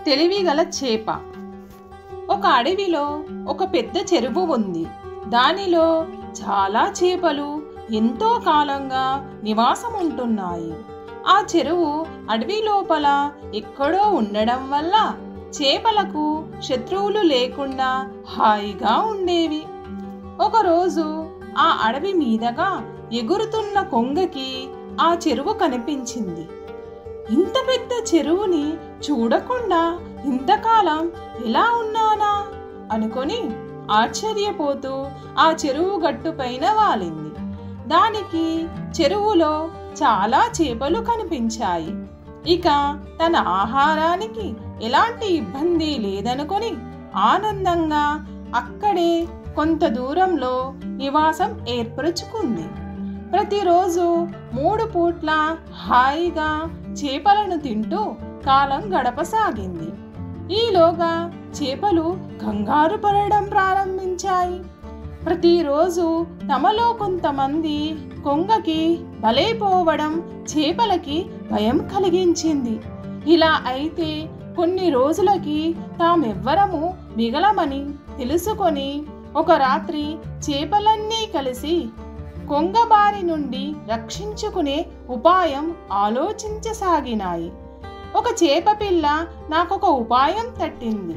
తెలివిగల చేప. ఒక అడవిలో ఒక పెద్ద చెరువు ఉంది. దానిలో చాలా చేపలు ఎంతో కాలంగా నివాసం ఉంటున్నాయి. ఆ చెరువు అడవి లోపల ఎక్కడో ఉండడం వల్ల చేపలకు శత్రువులు లేకుండా హాయిగా ఉండేవి. ఒకరోజు ఆ అడవి మీదగా ఎగురుతున్న కొంగకి ఆ చెరువు కనిపించింది. ఇంత పెద్ద చెరువుని చూడకుండా ఇంతకాలం ఎలా ఉన్నానా అనుకొని ఆశ్చర్యపోతూ ఆ చెరువు గట్టు పైన వాలింది. దానికి చెరువులో చాలా చేపలు కనిపించాయి. ఇక తన ఆహారానికి ఎలాంటి ఇబ్బంది లేదనుకొని ఆనందంగా అక్కడే కొంత దూరంలో నివాసం ఏర్పరచుకుంది. ప్రతిరోజు 3 పూట్ల హాయిగా చేపలను తింటూ కాలం గడపసాగింది. ఈలోగా చేపలు కంగారు పడడం ప్రారంభించాయి. ప్రతిరోజు తమలో కొంతమంది కొంగకి బలైపోవడం చేపలకి భయం కలిగించింది. ఇలా అయితే కొన్ని రోజులకి తామెవ్వరము మిగలమని తెలుసుకొని ఒక రాత్రి చేపలన్నీ కలిసి కొంగ బారి నుండి రక్షించుకునే ఉపాయం ఆలోచించసాగినాయి. ఒక చేప పిల్ల నాకొక ఉపాయం తట్టింది,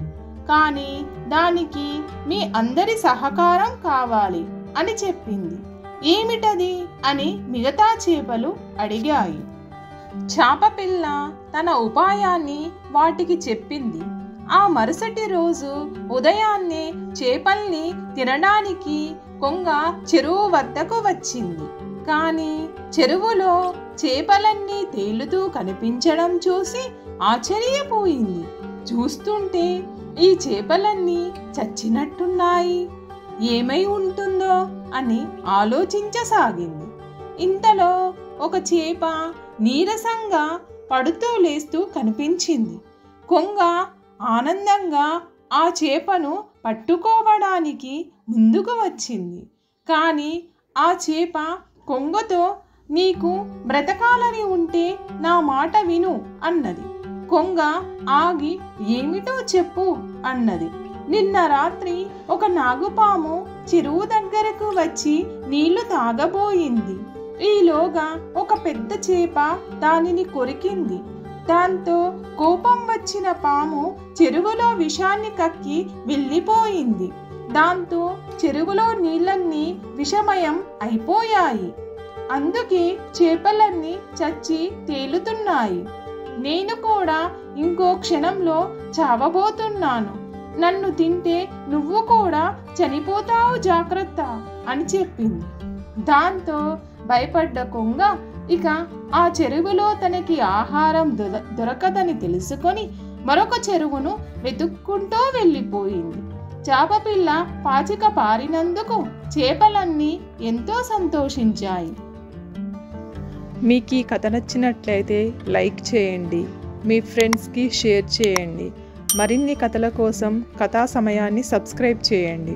కానీ దానికి మీ అందరి సహకారం కావాలి అని చెప్పింది. ఏమిటది అని మిగతా చేపలు అడిగాయి. చేప పిల్ల తన ఉపాయాన్ని వాటికి చెప్పింది. ఆ మరుసటి రోజు ఉదయాన్నే చేపల్ని తినడానికి కొంగ చెరువు వద్దకు వచ్చింది. కానీ చెరువులో చేపలన్నీ తేలుతూ కనిపించడం చూసి ఆశ్చర్యపోయింది. చూస్తుంటే ఈ చేపలన్నీ చచ్చినట్టున్నాయి, ఏమై ఉంటుందో అని ఆలోచించసాగింది. ఇంతలో ఒక చేప నీరసంగా పడుతూ లేస్తూ కనిపించింది. కొంగ ఆనందంగా ఆ చేపను పట్టుకోవడానికి ముందుకు వచ్చింది. కానీ ఆ చేప కొంగతో నీకు బ్రతకాలని ఉంటే నా మాట విను అన్నది. కొంగ ఆగి ఏమిటో చెప్పు అన్నది. నిన్న రాత్రి ఒక నాగుపాము చెరువు దగ్గరకు వచ్చి నీళ్లు తాగబోయింది. ఈలోగా ఒక పెద్ద చేప దానిని కొరికింది. దాంతో కోపం వచ్చిన పాము చెరువులో విషాన్ని కక్కి వెళ్ళిపోయింది. దాంతో చెరువులో నీళ్ళన్నీ విషమయం అయిపోయాయి. అందుకే చేపలన్నీ చచ్చి తేలుతున్నాయి. నేను కూడా ఇంకో క్షణంలో చావబోతున్నాను. నన్ను తింటే నువ్వు కూడా చనిపోతావు, జాగ్రత్త అని చెప్పింది. దాంతో భయపడ్డ కొంగ ఇక ఆ చెరువులో తనకి ఆహారం దొరకదని తెలుసుకొని మరొక చెరువును వెతుక్కుంటూ వెళ్ళిపోయింది. చేపపిల్ల పాచిక పారినందుకు చేపలన్నీ ఎంతో సంతోషించాయి. మీకు ఈ కథ నచ్చినట్లయితే లైక్ చేయండి, మీ ఫ్రెండ్స్కి షేర్ చేయండి. మరిన్ని కథల కోసం కథా సమయాన్ని సబ్స్క్రైబ్ చేయండి.